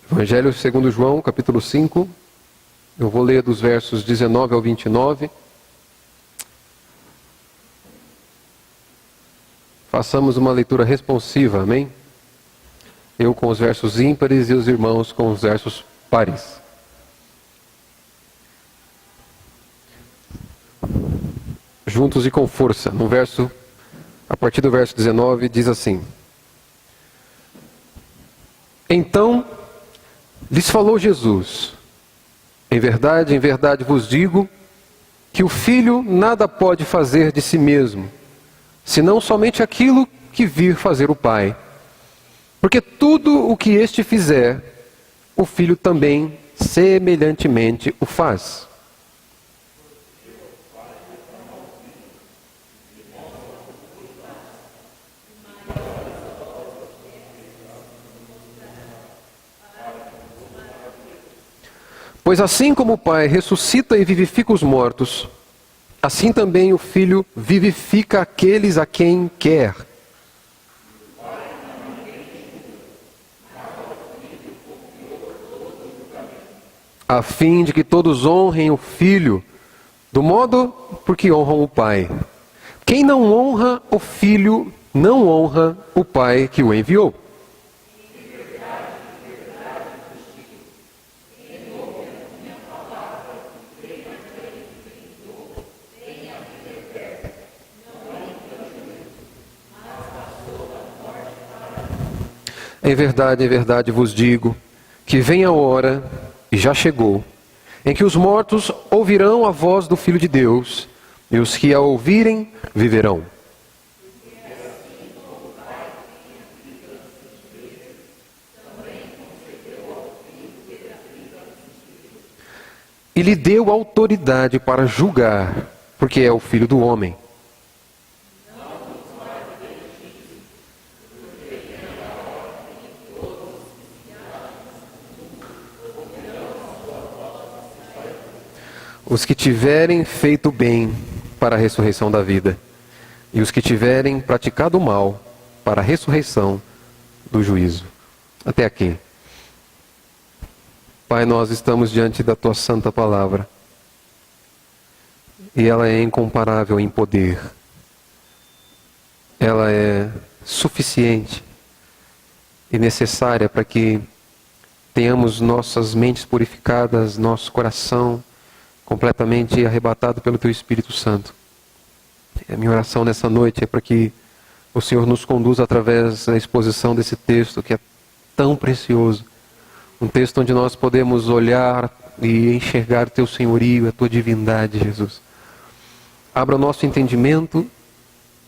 Evangelho segundo João, capítulo 5. Eu vou ler dos versos 19 ao 29. Façamos uma leitura responsiva, amém? Eu com os versos ímpares e os irmãos com os versos pares. Juntos e com força. A partir do verso 19 diz assim: Então lhes falou Jesus: em verdade vos digo, que o Filho nada pode fazer de si mesmo, senão somente aquilo que vir fazer o Pai. Porque tudo o que este fizer, o Filho também semelhantemente o faz. Pois assim como o Pai ressuscita e vivifica os mortos, assim também o Filho vivifica aqueles a quem quer. A fim de que todos honrem o Filho, do modo por que honram o Pai. Quem não honra o Filho, não honra o Pai que o enviou. Em verdade vos digo, que vem a hora, e já chegou, em que os mortos ouvirão a voz do Filho de Deus, e os que a ouvirem viverão. E lhe deu autoridade para julgar, porque é o Filho do homem. Os que tiverem feito bem para a ressurreição da vida, e os que tiverem praticado o mal para a ressurreição do juízo. Até aqui. Pai, nós estamos diante da Tua santa palavra, e ela é incomparável em poder. Ela é suficiente e necessária para que tenhamos nossas mentes purificadas, nosso coração completamente arrebatado pelo Teu Espírito Santo. A minha oração nessa noite é para que o Senhor nos conduza através da exposição desse texto que é tão precioso. Um texto onde nós podemos olhar e enxergar o Teu senhorio, a Tua divindade, Jesus. Abra o nosso entendimento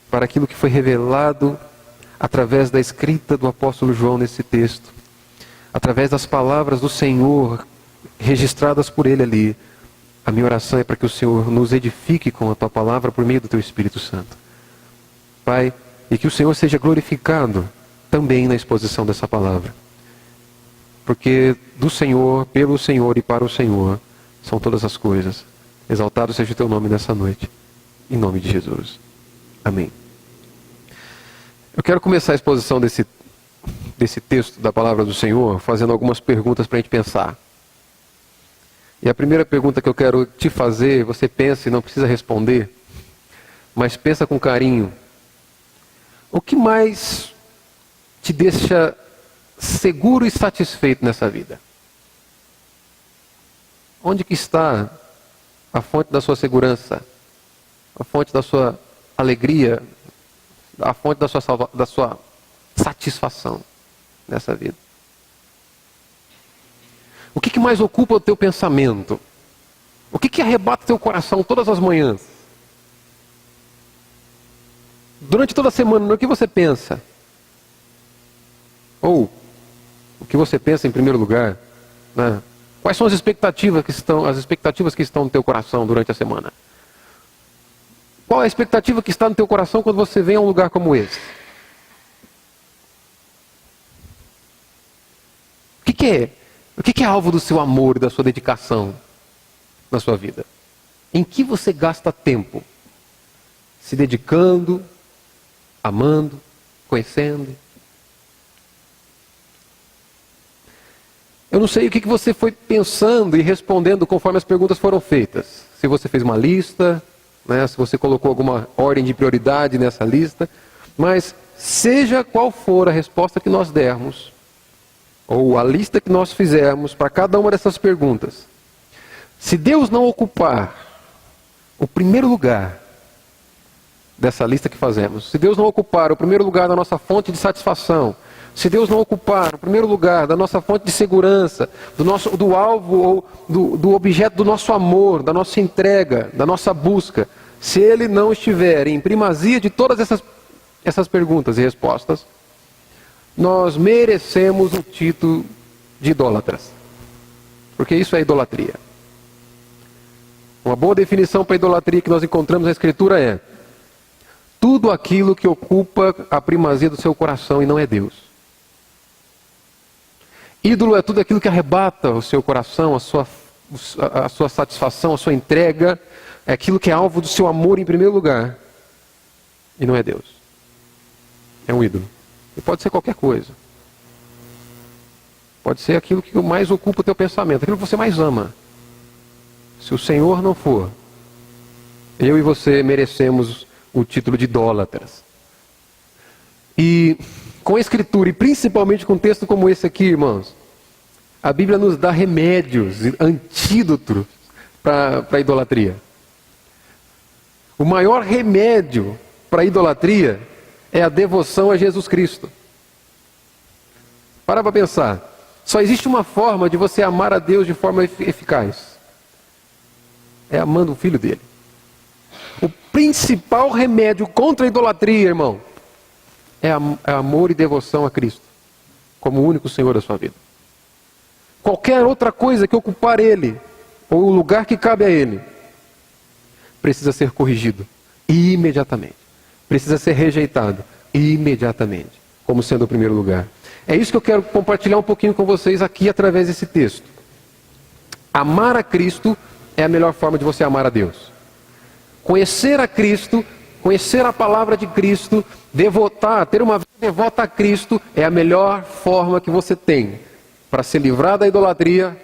para aquilo que foi revelado através da escrita do apóstolo João nesse texto. Através das palavras do Senhor registradas por ele ali. A minha oração é para que o Senhor nos edifique com a Tua palavra por meio do Teu Espírito Santo. Pai, e que o Senhor seja glorificado também na exposição dessa palavra. Porque do Senhor, pelo Senhor e para o Senhor são todas as coisas. Exaltado seja o Teu nome nessa noite. Em nome de Jesus. Amém. Eu quero começar a exposição desse texto da palavra do Senhor fazendo algumas perguntas para a gente pensar. E a primeira pergunta que eu quero te fazer, você pensa e não precisa responder, mas pensa com carinho. O que mais te deixa seguro e satisfeito nessa vida? Onde que está a fonte da sua segurança? A fonte da sua alegria? A fonte da sua satisfação nessa vida? O que mais ocupa o teu pensamento? O que arrebata o teu coração todas as manhãs? Durante toda a semana, no que você pensa? Ou, o que você pensa em primeiro lugar? Né? Quais são as expectativas que estão no teu coração durante a semana? Qual é a expectativa que está no teu coração quando você vem a um lugar como esse? O que é alvo do seu amor e da sua dedicação na sua vida? Em que você gasta tempo? Se dedicando, amando, conhecendo? Eu não sei o que você foi pensando e respondendo conforme as perguntas foram feitas. Se você fez uma lista, né, se você colocou alguma ordem de prioridade nessa lista. Mas seja qual for a resposta que nós dermos, ou a lista que nós fizermos para cada uma dessas perguntas, se Deus não ocupar o primeiro lugar dessa lista que fazemos, se Deus não ocupar o primeiro lugar da nossa fonte de satisfação, se Deus não ocupar o primeiro lugar da nossa fonte de segurança, do alvo ou do objeto do nosso amor, da nossa entrega, da nossa busca, se Ele não estiver em primazia de todas essas perguntas e respostas, nós merecemos o título de idólatras. Porque isso é idolatria. Uma boa definição para idolatria que nós encontramos na Escritura é: tudo aquilo que ocupa a primazia do seu coração e não é Deus. Ídolo é tudo aquilo que arrebata o seu coração, a sua satisfação, a sua entrega, é aquilo que é alvo do seu amor em primeiro lugar, e não é Deus. É um ídolo. E pode ser qualquer coisa. Pode ser aquilo que mais ocupa o teu pensamento, aquilo que você mais ama. Se o Senhor não for, eu e você merecemos o título de idólatras. E com a Escritura, e principalmente com um texto como esse aqui, irmãos, a Bíblia nos dá remédios, antídotos para a idolatria. O maior remédio para a idolatria é a devoção a Jesus Cristo. Para pensar. Só existe uma forma de você amar a Deus de forma eficaz. É amando o Filho dele. O principal remédio contra a idolatria, irmão, é amor e devoção a Cristo, como o único Senhor da sua vida. Qualquer outra coisa que ocupar Ele, ou o lugar que cabe a Ele, precisa ser corrigido imediatamente. Precisa ser rejeitado imediatamente, como sendo o primeiro lugar. É isso que eu quero compartilhar um pouquinho com vocês aqui através desse texto. Amar a Cristo é a melhor forma de você amar a Deus. Conhecer a Cristo, conhecer a palavra de Cristo, ter uma vida devota a Cristo é a melhor forma que você tem para se livrar da idolatria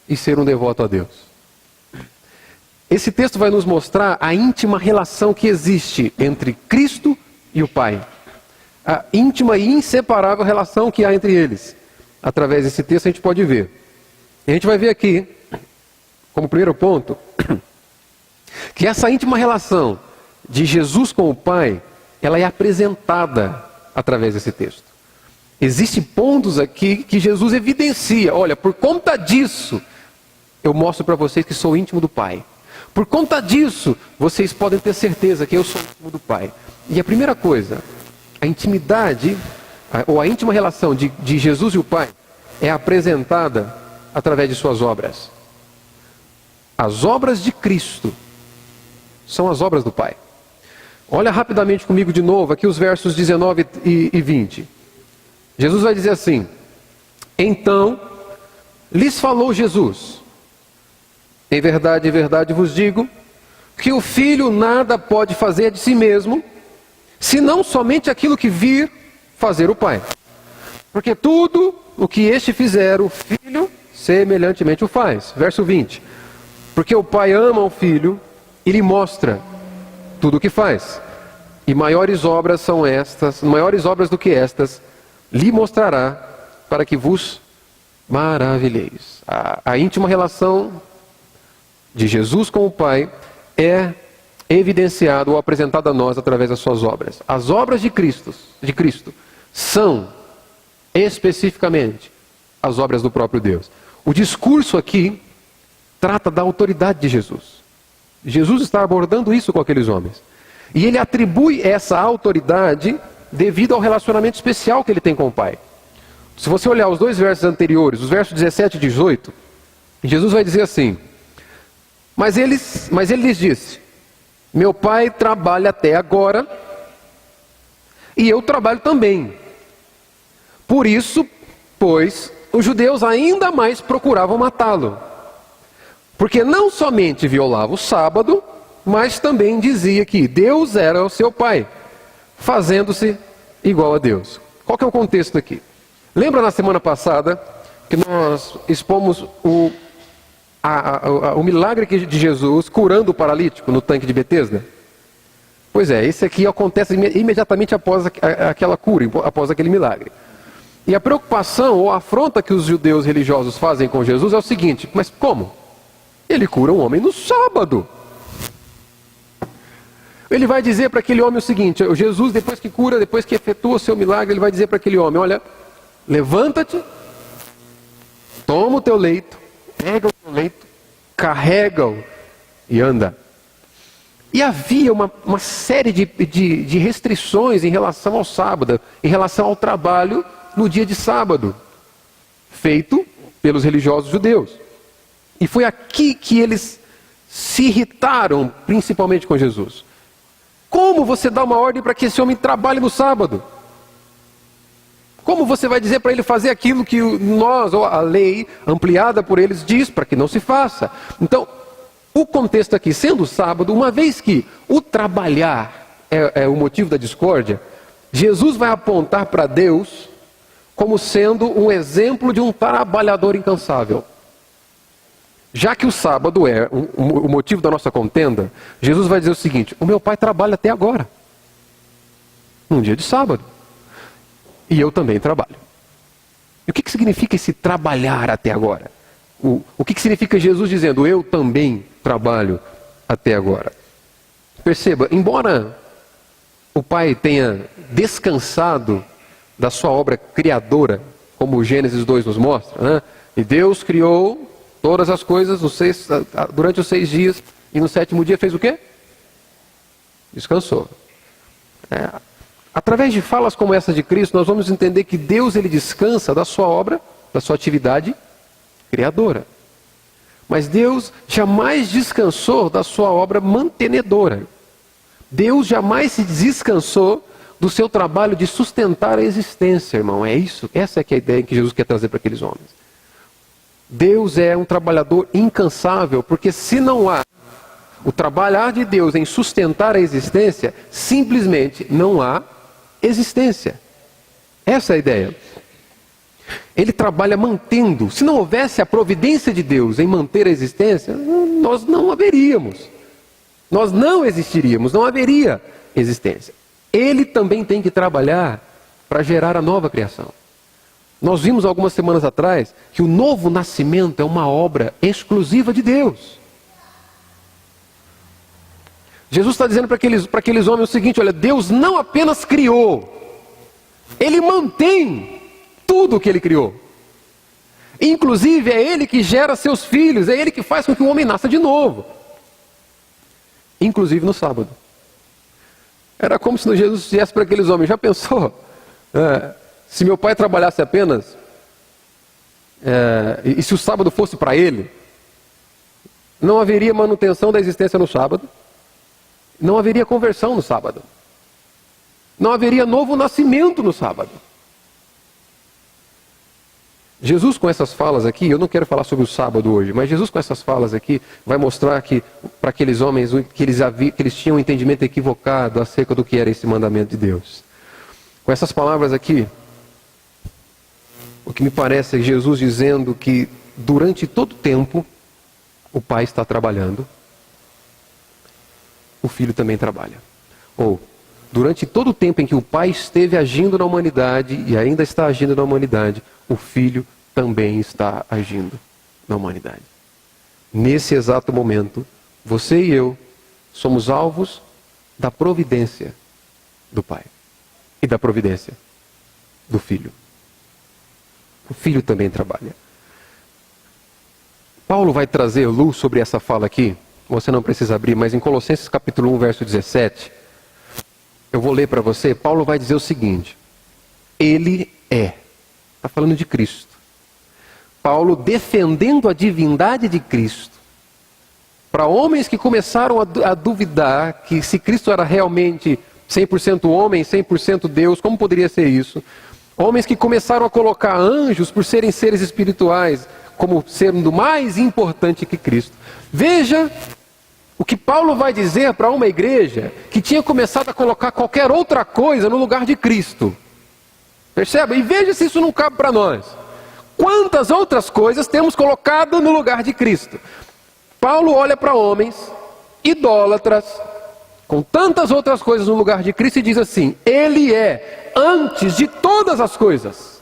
e ser um devoto a Deus. Esse texto vai nos mostrar a íntima relação que existe entre Cristo e o Pai. A íntima e inseparável relação que há entre eles. Através desse texto a gente pode ver. E a gente vai ver aqui, como primeiro ponto, que essa íntima relação de Jesus com o Pai, ela é apresentada através desse texto. Existem pontos aqui que Jesus evidencia. Olha, por conta disso, eu mostro para vocês que sou íntimo do Pai. Por conta disso, vocês podem ter certeza que eu sou íntimo do Pai. E a primeira coisa, a intimidade, ou a íntima relação de Jesus e o Pai, é apresentada através de suas obras. As obras de Cristo são as obras do Pai. Olha rapidamente comigo de novo, aqui os versos 19 e 20. Jesus vai dizer assim: então lhes falou Jesus: em verdade vos digo, que o Filho nada pode fazer de si mesmo, senão somente aquilo que vir fazer o Pai. Porque tudo o que este fizer, o Filho semelhantemente o faz. Verso 20. Porque o Pai ama o Filho e lhe mostra tudo o que faz. E maiores obras são estas, maiores obras do que estas, lhe mostrará, para que vos maravilheis. A íntima relação de Jesus com o Pai é evidenciado ou apresentado a nós através das suas obras. As obras de Cristo são especificamente as obras do próprio Deus. O discurso aqui trata da autoridade de Jesus. Jesus está abordando isso com aqueles homens. E ele atribui essa autoridade devido ao relacionamento especial que ele tem com o Pai. Se você olhar os dois versos anteriores, os versos 17 e 18, Jesus vai dizer assim: Mas ele lhes disse: meu Pai trabalha até agora, e eu trabalho também. Por isso, pois, os judeus ainda mais procuravam matá-lo, porque não somente violava o sábado, mas também dizia que Deus era o seu Pai, fazendo-se igual a Deus. Qual que é o contexto aqui? Lembra na semana passada que nós expomos o milagre de Jesus curando o paralítico no tanque de Betesda? Pois é, esse aqui acontece imediatamente após aquela cura, após aquele milagre. E a preocupação ou a afronta que os judeus religiosos fazem com Jesus é o seguinte: mas como? Ele cura um homem no sábado. Ele vai dizer para aquele homem o seguinte: Jesus, depois que cura, depois que efetua o seu milagre, ele vai dizer para aquele homem: olha, levanta-te, toma o teu leito, pega o teu leito, carrega-o e anda. E havia uma série de restrições em relação ao sábado, em relação ao trabalho no dia de sábado, feito pelos religiosos judeus. E foi aqui que eles se irritaram, principalmente com Jesus. Como você dá uma ordem para que esse homem trabalhe no sábado? Como você vai dizer para ele fazer aquilo que nós, ou a lei ampliada por eles, diz para que não se faça? Então, o contexto aqui, sendo sábado, uma vez que o trabalhar é o motivo da discórdia, Jesus vai apontar para Deus como sendo um exemplo de um trabalhador incansável. Já que o sábado é o motivo da nossa contenda, Jesus vai dizer o seguinte: o meu pai trabalha até agora, num dia de sábado, e eu também trabalho. E o que significa esse trabalhar até agora? O que significa Jesus dizendo, eu também trabalho até agora? Perceba, embora o Pai tenha descansado da sua obra criadora, como o Gênesis 2 nos mostra, né? E Deus criou todas as coisas durante os 6 dias, e no 7º dia fez o quê? Descansou. Através de falas como essa de Cristo, nós vamos entender que Deus ele descansa da sua obra, da sua atividade criadora. Mas Deus jamais descansou da sua obra mantenedora. Deus jamais se descansou do seu trabalho de sustentar a existência, irmão. É isso, essa é que é a ideia que Jesus quer trazer para aqueles homens. Deus é um trabalhador incansável, porque se não há o trabalhar de Deus em sustentar a existência, simplesmente não há existência. Essa é a ideia. Ele trabalha mantendo. Se não houvesse a providência de Deus em manter a existência, nós não haveríamos. Nós não existiríamos, não haveria existência. Ele também tem que trabalhar para gerar a nova criação. Nós vimos algumas semanas atrás que o novo nascimento é uma obra exclusiva de Deus. Jesus está dizendo para aqueles homens o seguinte: olha, Deus não apenas criou, Ele mantém tudo o que Ele criou. Inclusive é Ele que gera seus filhos, é Ele que faz com que o homem nasça de novo. Inclusive no sábado. Era como se Jesus dissesse para aqueles homens: já pensou? Se meu pai trabalhasse apenas, e se o sábado fosse para Ele, não haveria manutenção da existência no sábado, não haveria conversão no sábado, não haveria novo nascimento no sábado. Jesus com essas falas aqui, eu não quero falar sobre o sábado hoje, mas Jesus com essas falas aqui vai mostrar que para aqueles homens que eles tinham um entendimento equivocado acerca do que era esse mandamento de Deus. Com essas palavras aqui, o que me parece é Jesus dizendo que durante todo o tempo o Pai está trabalhando, o Filho também trabalha. Ou, durante todo o tempo em que o Pai esteve agindo na humanidade e ainda está agindo na humanidade, o Filho também está agindo na humanidade. Nesse exato momento, você e eu somos alvos da providência do Pai e da providência do Filho. O Filho também trabalha. Paulo vai trazer luz sobre essa fala aqui. Você não precisa abrir, mas em Colossenses capítulo 1, verso 17, eu vou ler para você. Paulo vai dizer o seguinte: Ele é. Está falando de Cristo. Paulo defendendo a divindade de Cristo. Para homens que começaram a duvidar que se Cristo era realmente 100% homem, 100% Deus, como poderia ser isso? Homens que começaram a colocar anjos, por serem seres espirituais, como sendo mais importante que Cristo. Veja o que Paulo vai dizer para uma igreja que tinha começado a colocar qualquer outra coisa no lugar de Cristo. Percebe? E veja se isso não cabe para nós. quantas outras coisas temos colocado no lugar de Cristo? Paulo olha para homens idólatras, com tantas outras coisas no lugar de Cristo, e diz assim: Ele é antes de todas as coisas,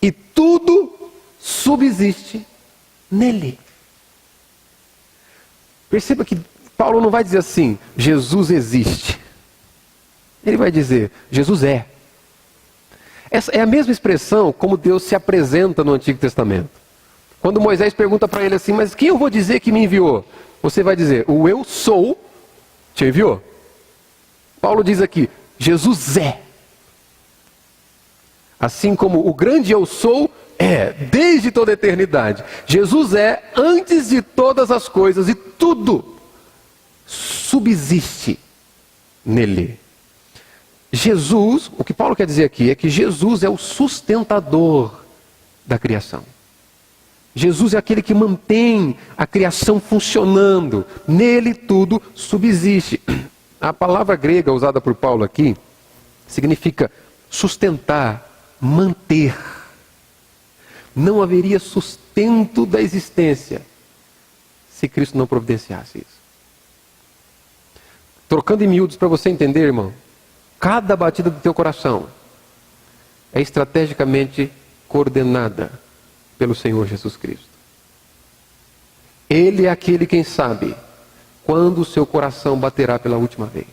e tudo subsiste nele. Perceba que Paulo não vai dizer assim: Jesus existe. Ele vai dizer: Jesus é. Essa é a mesma expressão como Deus se apresenta no Antigo Testamento. Quando Moisés pergunta para ele assim: mas quem eu vou dizer que me enviou? Você vai dizer: o eu sou te enviou. Paulo diz aqui: Jesus é. Assim como o grande eu sou é, desde toda a eternidade. Jesus é antes de todas as coisas, e tudo subsiste nele. Jesus, o que Paulo quer dizer aqui é que Jesus é o sustentador da criação. Jesus é aquele que mantém a criação funcionando. Nele tudo subsiste. A palavra grega usada por Paulo aqui significa sustentar, manter. Não haveria sustento da existência se Cristo não providenciasse isso. Trocando em miúdos para você entender, irmão, cada batida do teu coração é estrategicamente coordenada pelo Senhor Jesus Cristo. Ele é aquele quem sabe quando o seu coração baterá pela última vez.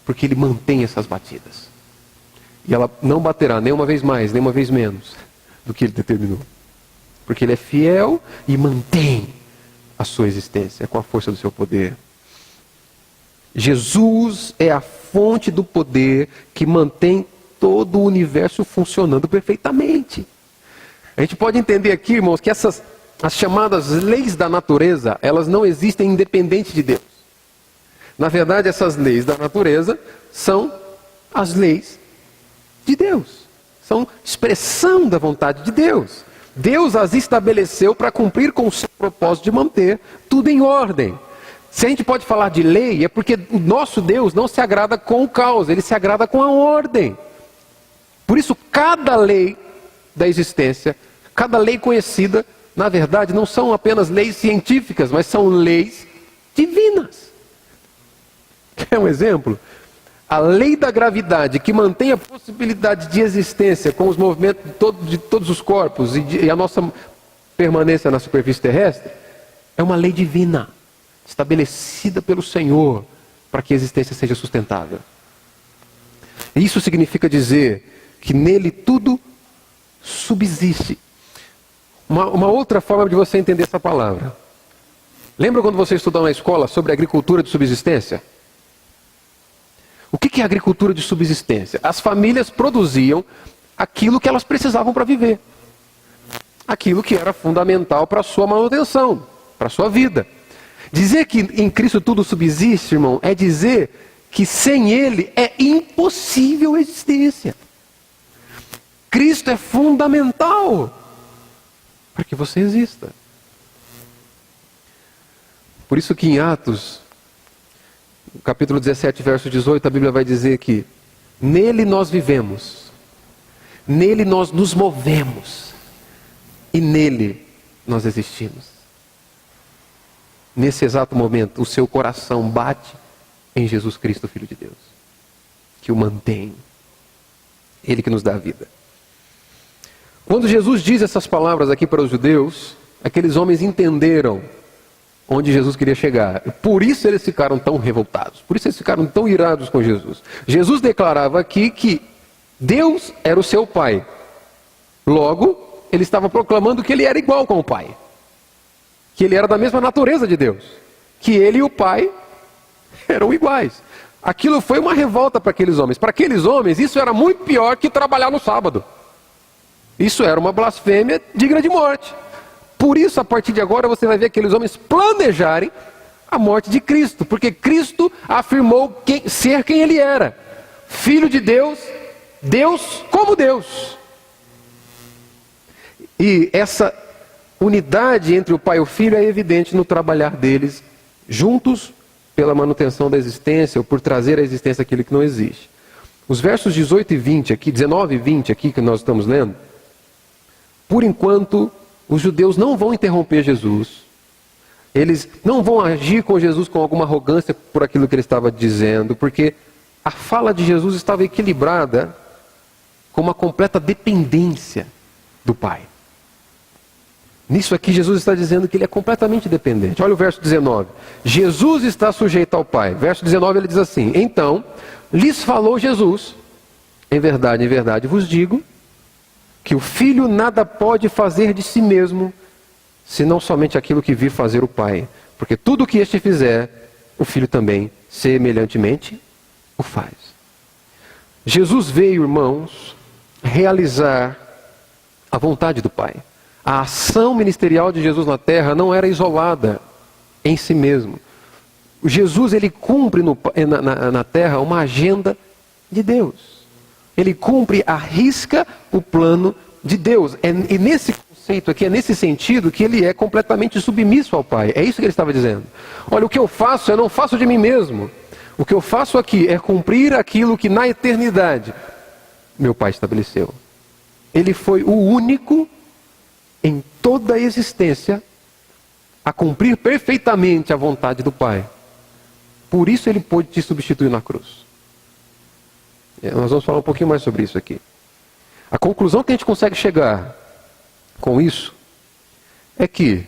Porque Ele mantém essas batidas. E ela não baterá nem uma vez mais, nem uma vez menos do que Ele determinou. Porque Ele é fiel e mantém a sua existência com a força do seu poder. Jesus é a fonte do poder que mantém todo o universo funcionando perfeitamente. A gente pode entender aqui, irmãos, que as chamadas leis da natureza, elas não existem independente de Deus. Na verdade, essas leis da natureza são as leis de Deus. São expressão da vontade de Deus. Deus as estabeleceu para cumprir com o seu propósito de manter tudo em ordem. Se a gente pode falar de lei, é porque o nosso Deus não se agrada com o caos, Ele se agrada com a ordem. Por isso, cada lei da existência, cada lei conhecida, na verdade, não são apenas leis científicas, mas são leis divinas. Quer um exemplo? A lei da gravidade, que mantém a possibilidade de existência com os movimentos de todos os corpos e a nossa permanência na superfície terrestre, é uma lei divina, estabelecida pelo Senhor para que a existência seja sustentável. Isso significa dizer que nele tudo subsiste. Uma outra forma de você entender essa palavra. Lembra quando você estudou na escola sobre agricultura de subsistência? O que é agricultura de subsistência? As famílias produziam aquilo que elas precisavam para viver. Aquilo que era fundamental para a sua manutenção, para a sua vida. Dizer que em Cristo tudo subsiste, irmão, é dizer que sem Ele é impossível a existência. Cristo é fundamental para que você exista. Por isso que em Atos, capítulo 17, verso 18, a Bíblia vai dizer que nele nós vivemos, nele nós nos movemos e nele nós existimos. Nesse exato momento, o seu coração bate em Jesus Cristo, Filho de Deus, que o mantém. Ele que nos dá a vida. Quando Jesus diz essas palavras aqui para os judeus, aqueles homens entenderam onde Jesus queria chegar. Por isso eles ficaram tão revoltados. Por isso eles ficaram tão irados com Jesus. Jesus declarava aqui que Deus era o seu Pai. Logo, ele estava proclamando que ele era igual com o Pai. Que ele era da mesma natureza de Deus. Que ele e o Pai eram iguais. Aquilo foi uma revolta para aqueles homens. Para aqueles homens, isso era muito pior que trabalhar no sábado. Isso era uma blasfêmia digna de morte. Por isso, a partir de agora, você vai ver aqueles homens planejarem a morte de Cristo. Porque Cristo afirmou ser quem ele era. Filho de Deus, Deus como Deus. E essa unidade entre o Pai e o Filho é evidente no trabalhar deles juntos pela manutenção da existência, ou por trazer à existência aquilo que não existe. Os versos 18 e 20 aqui, 19 e 20 aqui que nós estamos lendo, por enquanto, os judeus não vão interromper Jesus. Eles não vão agir com Jesus com alguma arrogância por aquilo que ele estava dizendo, porque a fala de Jesus estava equilibrada com uma completa dependência do Pai. Nisso aqui Jesus está dizendo que ele é completamente dependente. Olha o verso 19. Jesus está sujeito ao Pai. Verso 19 ele diz assim: então lhes falou Jesus: em verdade vos digo, que o Filho nada pode fazer de si mesmo, senão somente aquilo que vir fazer o Pai. Porque tudo o que este fizer, o Filho também semelhantemente o faz. Jesus veio, irmãos, realizar a vontade do Pai. A ação ministerial de Jesus na terra não era isolada em si mesmo. Jesus, ele cumpre na terra uma agenda de Deus. Ele cumpre à risca o plano de Deus. E nesse conceito aqui, é nesse sentido que ele é completamente submisso ao Pai. É isso que ele estava dizendo. Olha, o que eu faço, eu não faço de mim mesmo. O que eu faço aqui é cumprir aquilo que na eternidade meu Pai estabeleceu. Ele foi o único em toda a existência a cumprir perfeitamente a vontade do Pai. Por isso ele pôde te substituir na cruz. Nós vamos falar um pouquinho mais sobre isso aqui. A conclusão que a gente consegue chegar com isso é que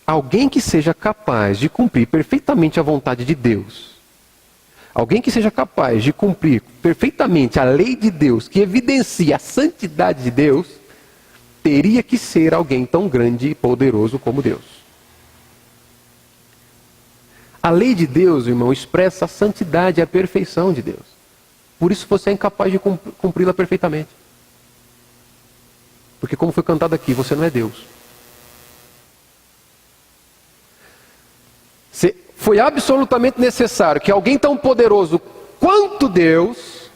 alguém que seja capaz de cumprir perfeitamente a vontade de Deus, alguém que seja capaz de cumprir perfeitamente a lei de Deus, que evidencia a santidade de Deus, teria que ser alguém tão grande e poderoso como Deus. A lei de Deus, irmão, expressa a santidade e a perfeição de Deus. Por isso você é incapaz de cumpri-la perfeitamente. Porque como foi cantado aqui, você não é Deus. Foi absolutamente necessário que alguém tão poderoso quanto Deus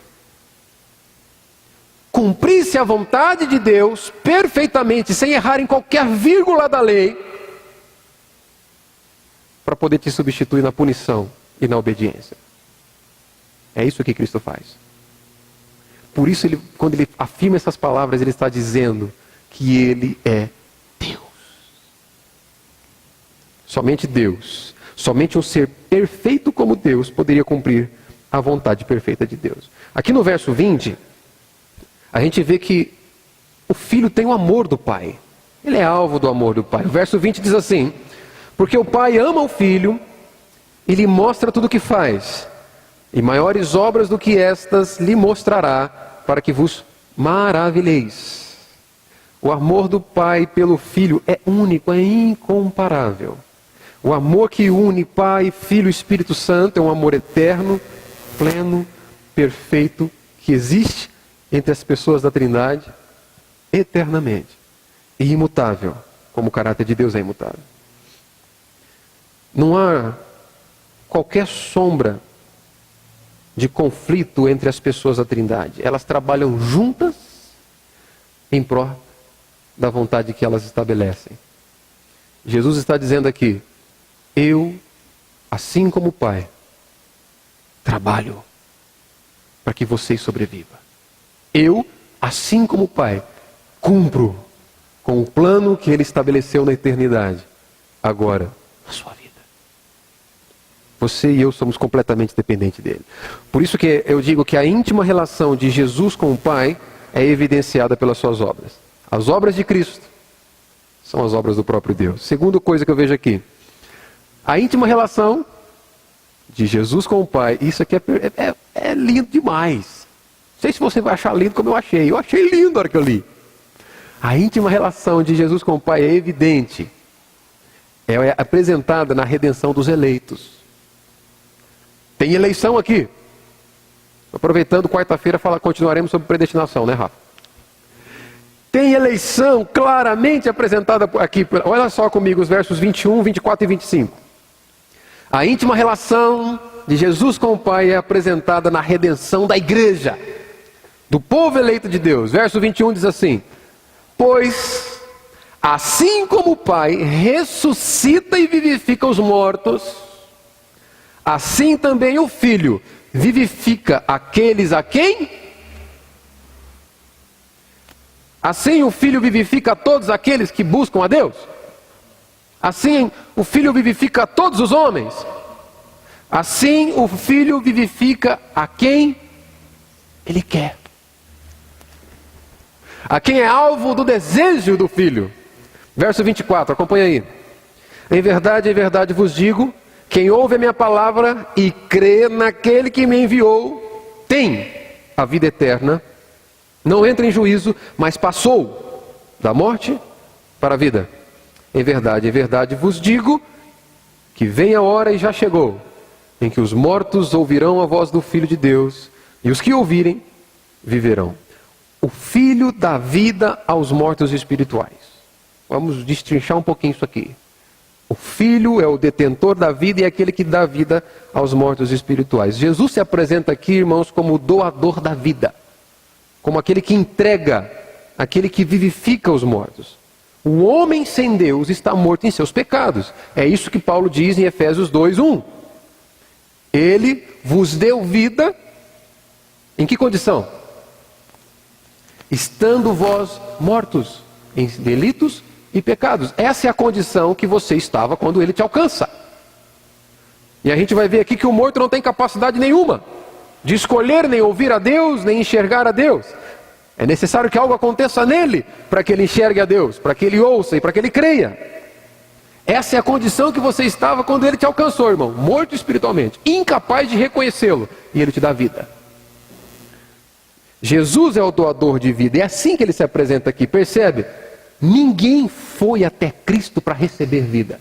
cumprisse a vontade de Deus perfeitamente, sem errar em qualquer vírgula da lei, para poder te substituir na punição e na obediência. É isso que Cristo faz. Por isso, quando ele afirma essas palavras, ele está dizendo que ele é Deus. Somente Deus, somente um ser perfeito como Deus poderia cumprir a vontade perfeita de Deus. Aqui no verso 20, a gente vê que o Filho tem o amor do Pai. Ele é alvo do amor do Pai. O verso 20 diz assim: porque o Pai ama o Filho e lhe mostra tudo o que faz. E maiores obras do que estas lhe mostrará, para que vos maravilheis. O amor do Pai pelo Filho é único, é incomparável. O amor que une Pai, Filho e Espírito Santo é um amor eterno, pleno, perfeito, que existe entre as pessoas da Trindade eternamente. E imutável, como o caráter de Deus é imutável. Não há qualquer sombra de conflito entre as pessoas da Trindade. Elas trabalham juntas em prol da vontade que elas estabelecem. Jesus está dizendo aqui: eu, assim como o Pai, trabalho para que vocês sobrevivam. Eu, assim como o Pai, cumpro com o plano que Ele estabeleceu na eternidade, agora, na sua vida. Você e eu somos completamente dependentes dele. Por isso que eu digo que a íntima relação de Jesus com o Pai é evidenciada pelas suas obras. As obras de Cristo são as obras do próprio Deus. Segunda coisa que eu vejo aqui: a íntima relação de Jesus com o Pai. Isso aqui é lindo demais. Não sei se você vai achar lindo como eu achei. Eu achei lindo na hora que eu li. A íntima relação de Jesus com o Pai é evidente. É apresentada na redenção dos eleitos. Tem eleição aqui. Aproveitando, quarta-feira continuaremos sobre predestinação, né, Rafa? Tem eleição claramente apresentada aqui. Olha só comigo os versos 21, 24 e 25. A íntima relação de Jesus com o Pai é apresentada na redenção da igreja, do povo eleito de Deus. Verso 21 diz assim: pois assim como o Pai ressuscita e vivifica os mortos, assim também o Filho vivifica aqueles a quem? Assim o Filho vivifica todos aqueles que buscam a Deus? Assim o Filho vivifica todos os homens? Assim o Filho vivifica a quem Ele quer. A quem é alvo do desejo do Filho. Verso 24, acompanha aí. Em verdade vos digo, quem ouve a minha palavra e crê naquele que me enviou, tem a vida eterna, não entra em juízo, mas passou da morte para a vida. Em verdade vos digo, que vem a hora e já chegou, em que os mortos ouvirão a voz do Filho de Deus, e os que ouvirem, viverão. O Filho dá vida aos mortos espirituais. Vamos destrinchar um pouquinho isso aqui. O Filho é o detentor da vida e é aquele que dá vida aos mortos espirituais. Jesus se apresenta aqui, irmãos, como o doador da vida. Como aquele que entrega, aquele que vivifica os mortos. O homem sem Deus está morto em seus pecados. É isso que Paulo diz em Efésios 2:1. Ele vos deu vida, em que condição? Estando vós mortos em delitos e pecados. Essa é a condição que você estava quando ele te alcança. E a gente vai ver aqui que o morto não tem capacidade nenhuma de escolher, nem ouvir a Deus, nem enxergar a Deus. É necessário que algo aconteça nele para que ele enxergue a Deus, para que ele ouça e para que ele creia. Essa é a condição que você estava quando ele te alcançou, irmão. Morto espiritualmente, incapaz de reconhecê-lo, e ele te dá vida. Jesus é o doador de vida, é assim que ele se apresenta aqui, percebe? Ninguém foi até Cristo para receber vida.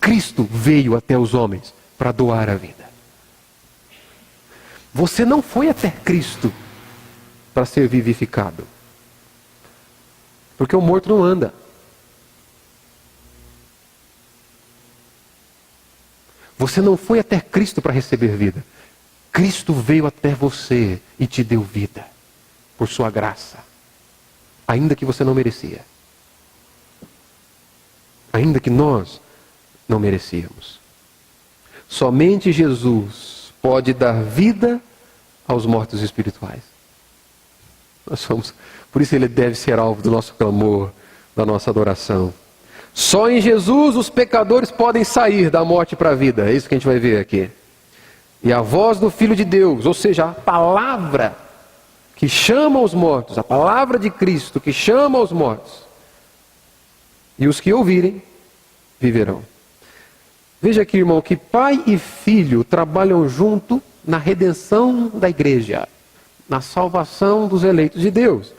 Cristo veio até os homens para doar a vida. Você não foi até Cristo para ser vivificado. Porque o morto não anda. Você não foi até Cristo para receber vida. Cristo veio até você e te deu vida, por sua graça, ainda que você não merecia, ainda que nós não merecíamos. Somente Jesus pode dar vida aos mortos espirituais. Por isso ele deve ser alvo do nosso clamor, da nossa adoração. Só em Jesus os pecadores podem sair da morte para a vida. É isso que a gente vai ver aqui. E a voz do Filho de Deus, ou seja, a palavra que chama os mortos, a palavra de Cristo que chama os mortos, e os que ouvirem, viverão. Veja aqui, irmão, que pai e filho trabalham junto na redenção da igreja, na salvação dos eleitos de Deus.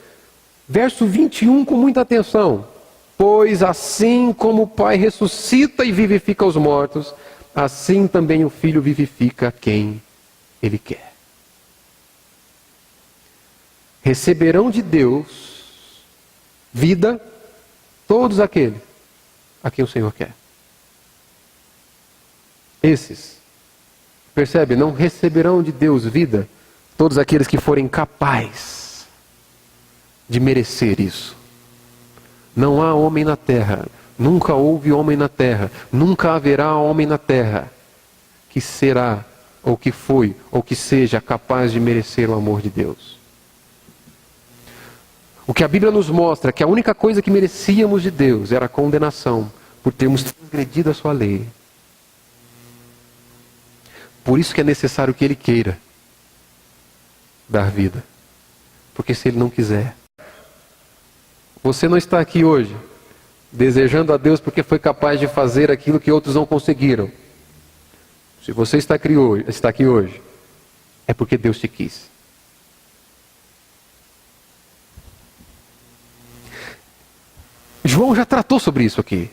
Verso 21, com muita atenção. Pois assim como o Pai ressuscita e vivifica os mortos, assim também o Filho vivifica quem Ele quer. Receberão de Deus vida todos aqueles a quem o Senhor quer. Esses, percebe, não receberão de Deus vida todos aqueles que forem capazes de merecer isso. Não há homem na terra, nunca houve homem na terra, nunca haverá homem na terra que será, ou que foi, ou que seja capaz de merecer o amor de Deus. O que a Bíblia nos mostra é que a única coisa que merecíamos de Deus era a condenação, por termos transgredido a sua lei. Por isso que é necessário que Ele queira dar vida. Porque se Ele não quiser, você não está aqui hoje desejando a Deus porque foi capaz de fazer aquilo que outros não conseguiram. Se você está aqui hoje, é porque Deus te quis. João já tratou sobre isso aqui.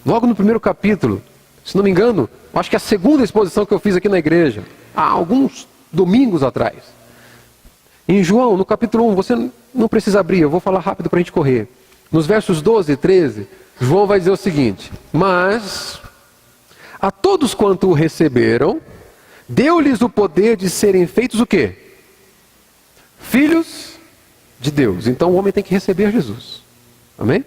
Logo no primeiro capítulo, se não me engano, acho que é a segunda exposição que eu fiz aqui na igreja, há alguns domingos atrás. Em João, no capítulo 1, você não precisa abrir, eu vou falar rápido para a gente correr. Nos versos 12 e 13, João vai dizer o seguinte: mas a todos quanto o receberam, deu-lhes o poder de serem feitos o quê? Filhos de Deus. Então o homem tem que receber Jesus. Amém?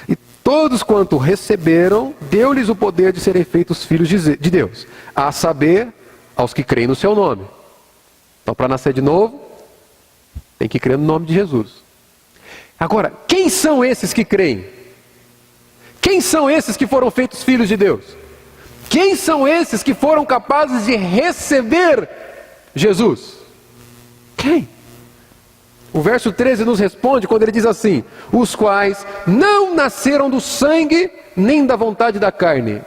E todos quanto receberam, deu-lhes o poder de serem feitos filhos de Deus, a saber, aos que creem no seu nome. Então, para nascer de novo, tem que crer no nome de Jesus. Agora, quem são esses que creem? Quem são esses que foram feitos filhos de Deus? Quem são esses que foram capazes de receber Jesus? Quem? O verso 13 nos responde quando ele diz assim: os quais não nasceram do sangue, nem da vontade da carne.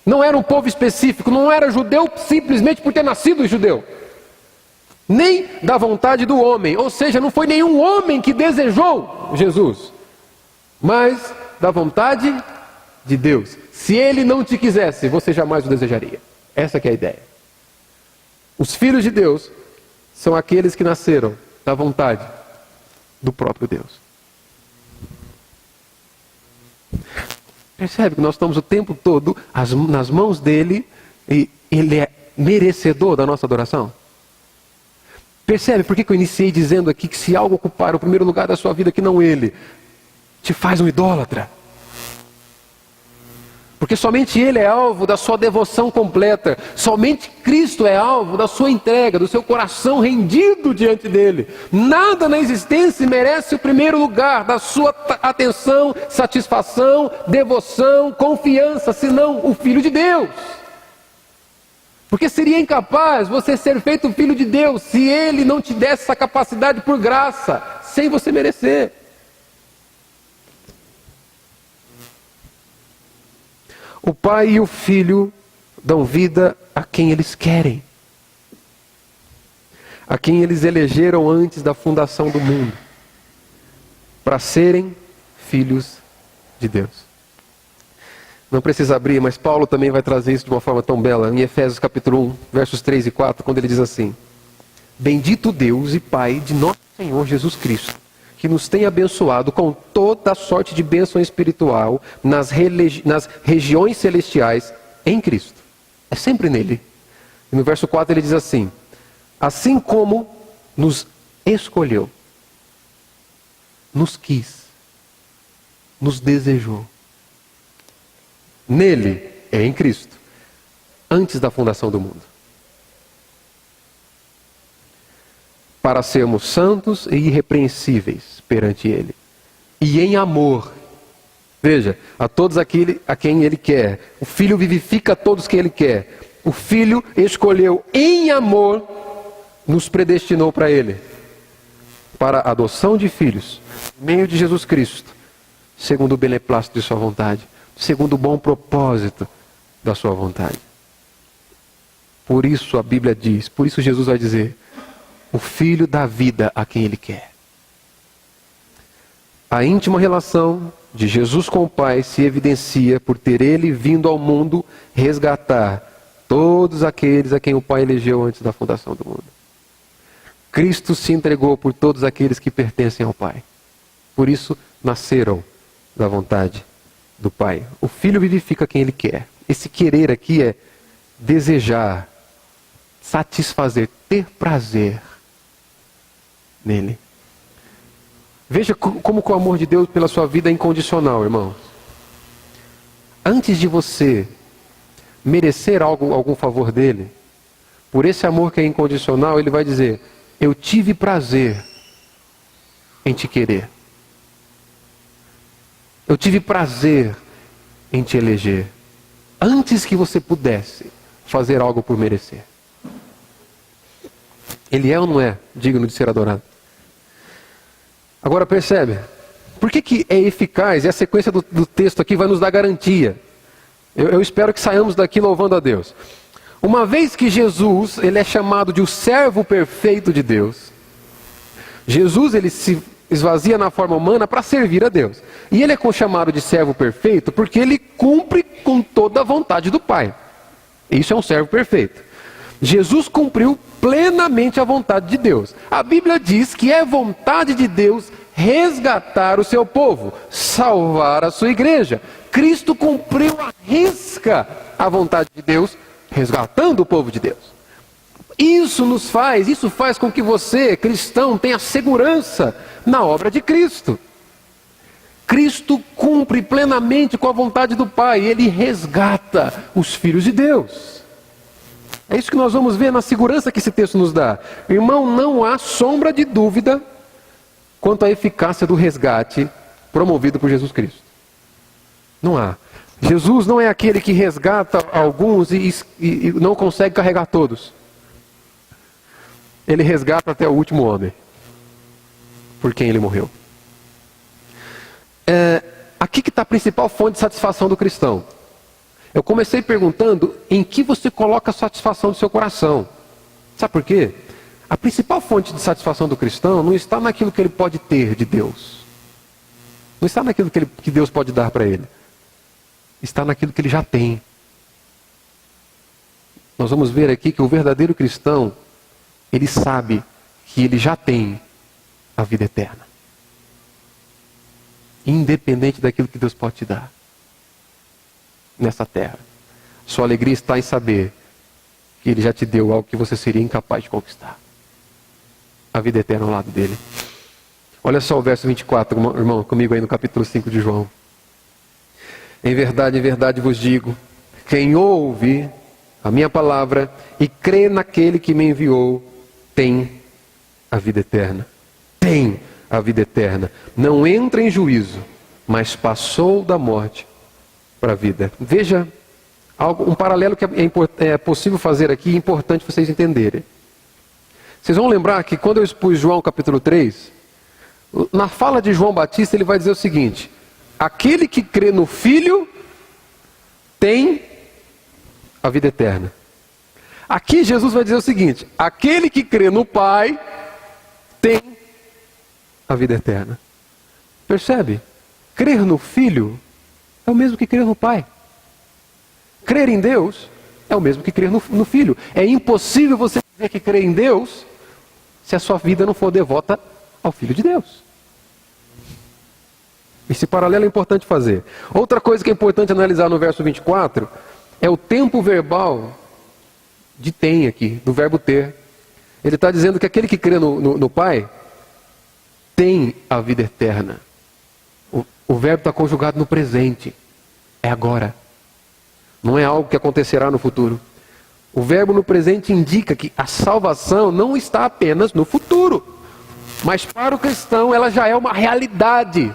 Não era um povo específico, não era judeu simplesmente por ter nascido judeu. Nem da vontade do homem, ou seja, não foi nenhum homem que desejou Jesus, mas da vontade de Deus. Se ele não te quisesse, você jamais o desejaria. Essa que é a ideia. Os filhos de Deus são aqueles que nasceram da vontade do próprio Deus. Percebe que nós estamos o tempo todo nas mãos dele e ele é merecedor da nossa adoração? Percebe por que eu iniciei dizendo aqui que se algo ocupar o primeiro lugar da sua vida que não ele, te faz um idólatra? Porque somente Ele é alvo da sua devoção completa. Somente Cristo é alvo da sua entrega, do seu coração rendido diante dEle. Nada na existência merece o primeiro lugar da sua atenção, satisfação, devoção, confiança, senão o Filho de Deus. Porque seria incapaz você ser feito filho de Deus se Ele não te desse essa capacidade por graça, sem você merecer. O Pai e o Filho dão vida a quem eles querem, a quem eles elegeram antes da fundação do mundo, para serem filhos de Deus. Não precisa abrir, mas Paulo também vai trazer isso de uma forma tão bela, em Efésios capítulo 1, versos 3 e 4, quando ele diz assim: bendito Deus e Pai de nosso Senhor Jesus Cristo, que nos tem abençoado com toda a sorte de bênção espiritual nas regiões celestiais em Cristo. É sempre nele. E no verso 4 ele diz assim: assim como nos escolheu, nos quis, nos desejou. Nele, é em Cristo, antes da fundação do mundo. Para sermos santos e irrepreensíveis perante Ele. E em amor. Veja, a todos aquele a quem Ele quer. O Filho vivifica a todos que Ele quer. O Filho escolheu em amor, nos predestinou para Ele. Para a adoção de filhos, em meio de Jesus Cristo, segundo o beneplácito de sua vontade. Segundo o bom propósito da sua vontade. Por isso a Bíblia diz, por isso Jesus vai dizer: o Filho dá vida a quem Ele quer. A íntima relação de Jesus com o Pai se evidencia por ter Ele vindo ao mundo resgatar todos aqueles a quem o Pai elegeu antes da fundação do mundo. Cristo se entregou por todos aqueles que pertencem ao Pai. Por isso nasceram da vontade do Pai. O Filho vivifica quem Ele quer. Esse querer aqui é desejar, satisfazer, ter prazer nele. Veja como que o amor de Deus pela sua vida é incondicional, irmãos. Antes de você merecer algum favor dele, por esse amor que é incondicional, ele vai dizer: eu tive prazer em te querer. Eu tive prazer em te eleger, antes que você pudesse fazer algo por merecer. Ele é ou não é digno de ser adorado? Agora percebe, por que é eficaz? E a sequência do texto aqui vai nos dar garantia. Eu espero que saiamos daqui louvando a Deus. Uma vez que Jesus, ele é chamado de o servo perfeito de Deus. Jesus, ele se esvazia na forma humana para servir a Deus. E ele é chamado de servo perfeito porque ele cumpre com toda a vontade do Pai. Isso é um servo perfeito. Jesus cumpriu plenamente a vontade de Deus. A Bíblia diz que é vontade de Deus resgatar o seu povo, salvar a sua igreja. Cristo cumpriu à risca a vontade de Deus, resgatando o povo de Deus. Isso faz com que você, cristão, tenha segurança na obra de Cristo. Cristo cumpre plenamente com a vontade do Pai. Ele resgata os filhos de Deus. É isso que nós vamos ver na segurança que esse texto nos dá. Irmão, não há sombra de dúvida quanto à eficácia do resgate promovido por Jesus Cristo. Não há. Jesus não é aquele que resgata alguns e não consegue carregar todos. Ele resgata até o último homem, por quem ele morreu. Aqui que está a principal fonte de satisfação do cristão. Eu comecei perguntando em que você coloca a satisfação do seu coração. Sabe por quê? A principal fonte de satisfação do cristão não está naquilo que ele pode ter de Deus. Não está naquilo que Deus pode dar para ele. Está naquilo que ele já tem. Nós vamos ver aqui que o verdadeiro cristão, ele sabe que ele já tem a vida eterna. Independente daquilo que Deus pode te dar nessa terra. Sua alegria está em saber que Ele já te deu algo que você seria incapaz de conquistar. A vida eterna ao lado dele. Olha só o verso 24, irmão, comigo aí no capítulo 5 de João. Em verdade vos digo, quem ouve a minha palavra e crê naquele que me enviou, tem a vida eterna. Tem a vida eterna. Não entra em juízo, mas passou da morte para a vida. Veja um paralelo que é possível fazer aqui, é importante vocês entenderem. Vocês vão lembrar que quando eu expus João capítulo 3, na fala de João Batista ele vai dizer o seguinte: aquele que crê no Filho tem a vida eterna. Aqui Jesus vai dizer o seguinte: aquele que crê no Pai tem a vida eterna. Percebe? Crer no Filho é o mesmo que crer no Pai. Crer em Deus é o mesmo que crer no Filho. É impossível você dizer que crê em Deus se a sua vida não for devota ao Filho de Deus. Esse paralelo é importante fazer. Outra coisa que é importante analisar no verso 24 é o tempo verbal de tem aqui, do verbo ter. Ele está dizendo que aquele que crê no Pai tem a vida eterna. O verbo está conjugado no presente. É agora. Não é algo que acontecerá no futuro. O verbo no presente indica que a salvação não está apenas no futuro. Mas para o cristão ela já é uma realidade.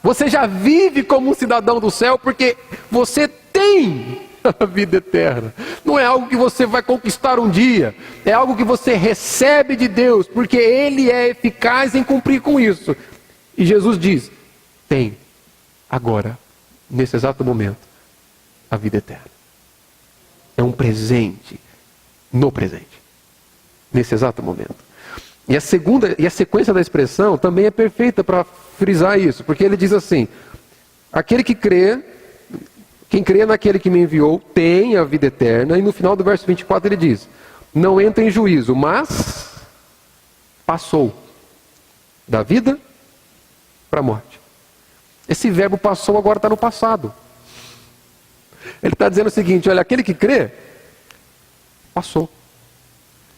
Você já vive como um cidadão do céu porque você tem a vida eterna. Não é algo que você vai conquistar um dia. É algo que você recebe de Deus, porque Ele é eficaz em cumprir com isso. E Jesus diz: tem, agora, nesse exato momento, a vida eterna. É um presente, no presente, nesse exato momento. E a sequência da expressão também é perfeita para frisar isso, porque ele diz assim: aquele que crê, quem crê naquele que me enviou, tem a vida eterna. E no final do verso 24 ele diz: não entra em juízo, mas passou da vida para a morte. Esse verbo passou agora está no passado. Ele está dizendo o seguinte: olha, aquele que crê, passou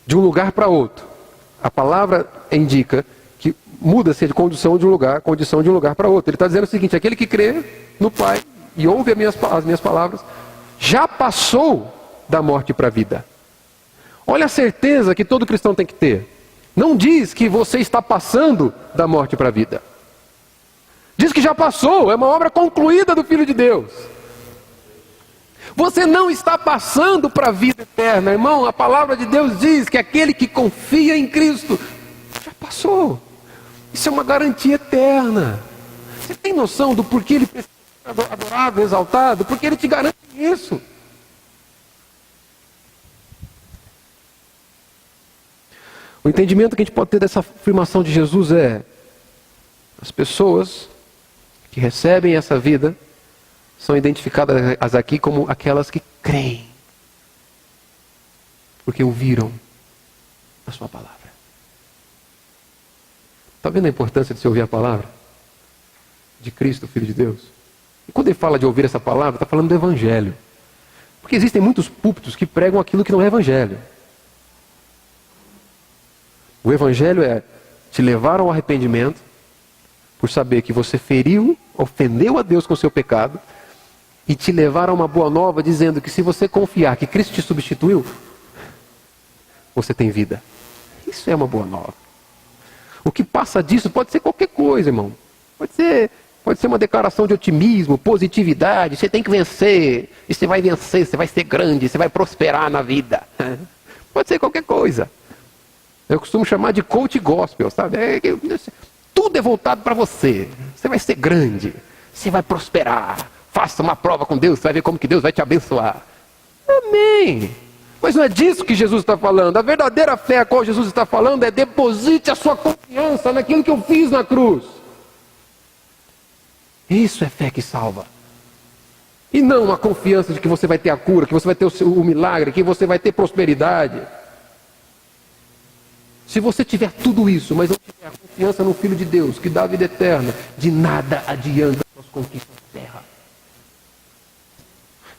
de um lugar para outro. A palavra indica que muda-se de condição de um lugar para outro. Ele está dizendo o seguinte: aquele que crê no Pai e ouve as minhas palavras, já passou da morte para a vida. Olha a certeza que todo cristão tem que ter. Não diz que você está passando da morte para a vida. Diz que já passou, é uma obra concluída do Filho de Deus. Você não está passando para a vida eterna, irmão. A palavra de Deus diz que aquele que confia em Cristo já passou. Isso é uma garantia eterna. Você tem noção do porquê ele precisa ser adorado, exaltado? Porque ele te garante isso. O entendimento que a gente pode ter dessa afirmação de Jesus é: as pessoas que recebem essa vida são identificadas aqui como aquelas que creem, porque ouviram a sua palavra. Está vendo a importância de se ouvir a palavra de Cristo, Filho de Deus? E quando ele fala de ouvir essa palavra, está falando do Evangelho. Porque existem muitos púlpitos que pregam aquilo que não é Evangelho. O Evangelho é te levar ao arrependimento por saber que você feriu ofendeu a Deus com o seu pecado, e te levar a uma boa nova dizendo que se você confiar que Cristo te substituiu, você tem vida. Isso é uma boa nova. O que passa disso pode ser qualquer coisa, irmão. Pode ser uma declaração de otimismo, positividade, você tem que vencer, e você vai vencer, você vai ser grande, você vai prosperar na vida. Pode ser qualquer coisa. Eu costumo chamar de coach gospel, sabe? Tudo é voltado para você. Você vai ser grande, você vai prosperar. Faça uma prova com Deus, você vai ver como que Deus vai te abençoar. Amém. Mas não é disso que Jesus está falando. A verdadeira fé a qual Jesus está falando é: deposite a sua confiança naquilo que eu fiz na cruz. Isso é fé que salva. E não a confiança de que você vai ter a cura, que você vai ter o milagre, que você vai ter prosperidade. Se você tiver tudo isso, mas não tiver a confiança no Filho de Deus, que dá a vida eterna, de nada adianta as suas conquistas da terra.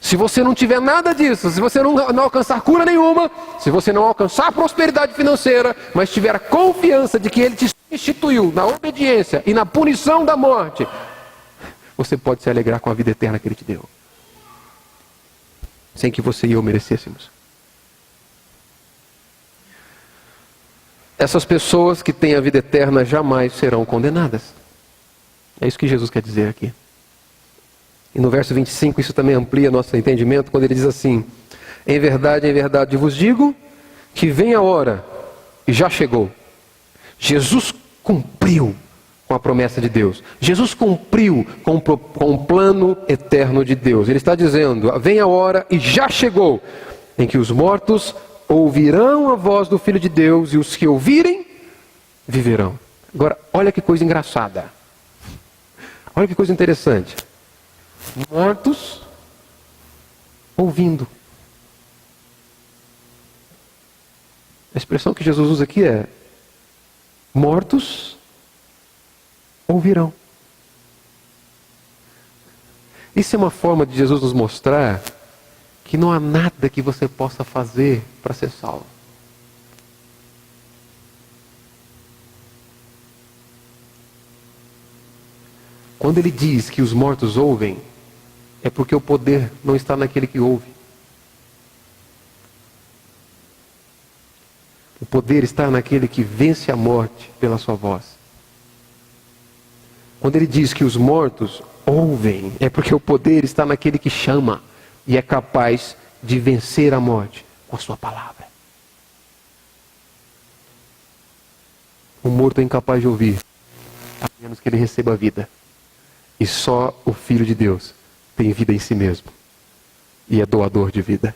Se você não tiver nada disso, se você não alcançar cura nenhuma, se você não alcançar prosperidade financeira, mas tiver a confiança de que Ele te substituiu na obediência e na punição da morte, você pode se alegrar com a vida eterna que Ele te deu, sem que você e eu merecêssemos. Essas pessoas que têm a vida eterna jamais serão condenadas. É isso que Jesus quer dizer aqui. E no verso 25 isso também amplia nosso entendimento, quando ele diz assim: em verdade vos digo, que vem a hora, e já chegou. Jesus cumpriu com a promessa de Deus. Jesus cumpriu com o plano eterno de Deus. Ele está dizendo: vem a hora, e já chegou, em que os mortos ouvirão a voz do Filho de Deus, e os que ouvirem, viverão. Agora, olha que coisa engraçada. Olha que coisa interessante. Mortos ouvindo. A expressão que Jesus usa aqui é: mortos ouvirão. Isso é uma forma de Jesus nos mostrar que não há nada que você possa fazer para ser salvo. Quando ele diz que os mortos ouvem, é porque o poder não está naquele que ouve. O poder está naquele que vence a morte pela sua voz. Quando ele diz que os mortos ouvem, é porque o poder está naquele que chama e é capaz de vencer a morte com a sua palavra. O morto é incapaz de ouvir, a menos que ele receba a vida. E só o Filho de Deus tem vida em si mesmo e é doador de vida.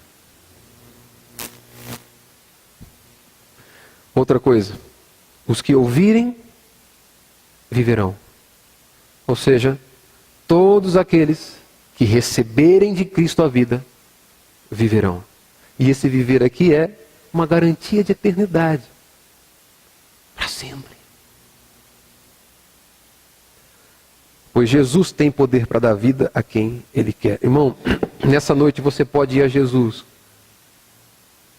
Outra coisa: os que ouvirem, viverão. Ou seja, todos aqueles que receberem de Cristo a vida, viverão. E esse viver aqui é uma garantia de eternidade. Para sempre. Pois Jesus tem poder para dar vida a quem Ele quer. Irmão, nessa noite você pode ir a Jesus.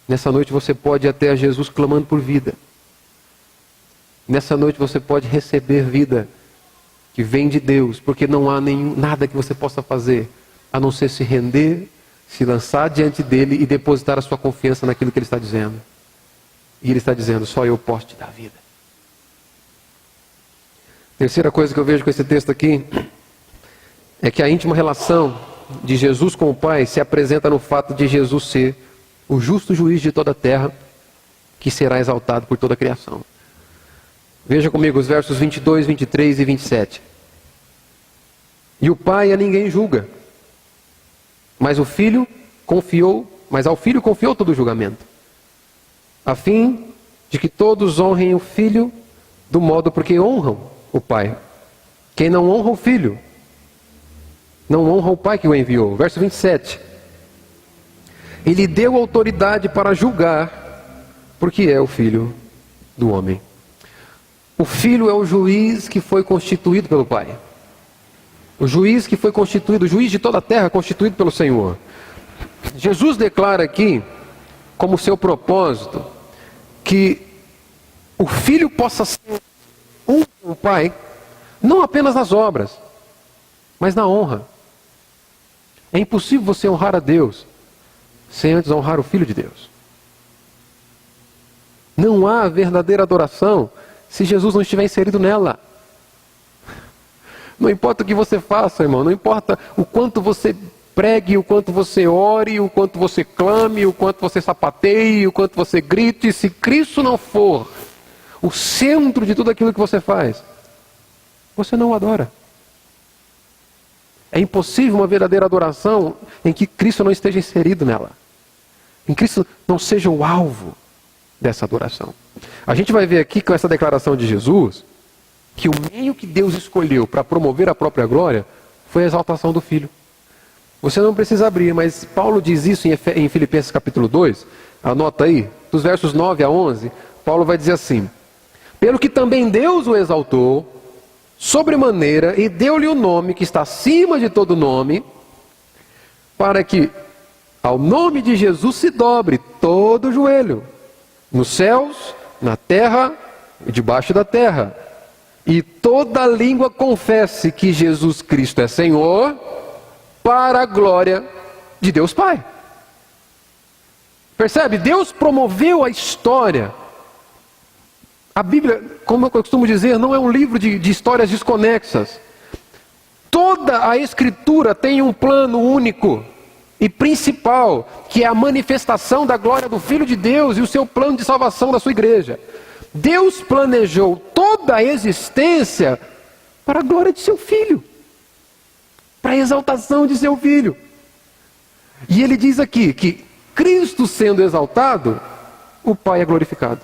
Nessa noite você pode ir até a Jesus clamando por vida. Nessa noite você pode receber vida que vem de Deus, porque não há nada que você possa fazer a não ser se render, se lançar diante dele e depositar a sua confiança naquilo que ele está dizendo. E ele está dizendo: só eu posso te dar vida. Terceira coisa que eu vejo com esse texto aqui é que a íntima relação de Jesus com o Pai se apresenta no fato de Jesus ser o justo juiz de toda a terra, que será exaltado por toda a criação. Veja comigo os versos 22, 23 e 27. E o Pai a ninguém julga, mas ao Filho confiou todo o julgamento, a fim de que todos honrem o Filho do modo porque honram o Pai. Quem não honra o Filho, não honra o Pai que o enviou. Verso 27. Ele deu autoridade para julgar, porque é o Filho do homem. O Filho é o juiz que foi constituído pelo Pai. O juiz que foi constituído, o juiz de toda a terra, constituído pelo Senhor. Jesus declara aqui, como seu propósito, que o Filho possa ser um com o Pai, não apenas nas obras, mas na honra. É impossível você honrar a Deus sem antes honrar o Filho de Deus. Não há verdadeira adoração se Jesus não estiver inserido nela. Não importa o que você faça, irmão, não importa o quanto você pregue, o quanto você ore, o quanto você clame, o quanto você sapateie, o quanto você grite, se Cristo não for o centro de tudo aquilo que você faz, você não o adora. É impossível uma verdadeira adoração em que Cristo não esteja inserido nela. Em Cristo não seja o alvo dessa adoração. A gente vai ver aqui com essa declaração de Jesus, que o meio que Deus escolheu para promover a própria glória foi a exaltação do Filho. Você não precisa abrir, mas Paulo diz isso em Filipenses capítulo 2, anota aí, dos versos 9 a 11, Paulo vai dizer assim: pelo que também Deus o exaltou sobremaneira e deu-lhe o nome que está acima de todo nome, para que ao nome de Jesus se dobre todo o joelho, nos céus, na terra e debaixo da terra, e toda língua confesse que Jesus Cristo é Senhor, para a glória de Deus Pai. Percebe? Deus promoveu a história. A Bíblia, como eu costumo dizer, não é um livro de histórias desconexas. Toda a Escritura tem um plano único e principal, que é a manifestação da glória do Filho de Deus e o seu plano de salvação da sua igreja. Deus planejou toda a existência para a glória de seu Filho, para a exaltação de seu Filho. E ele diz aqui que Cristo sendo exaltado, o Pai é glorificado.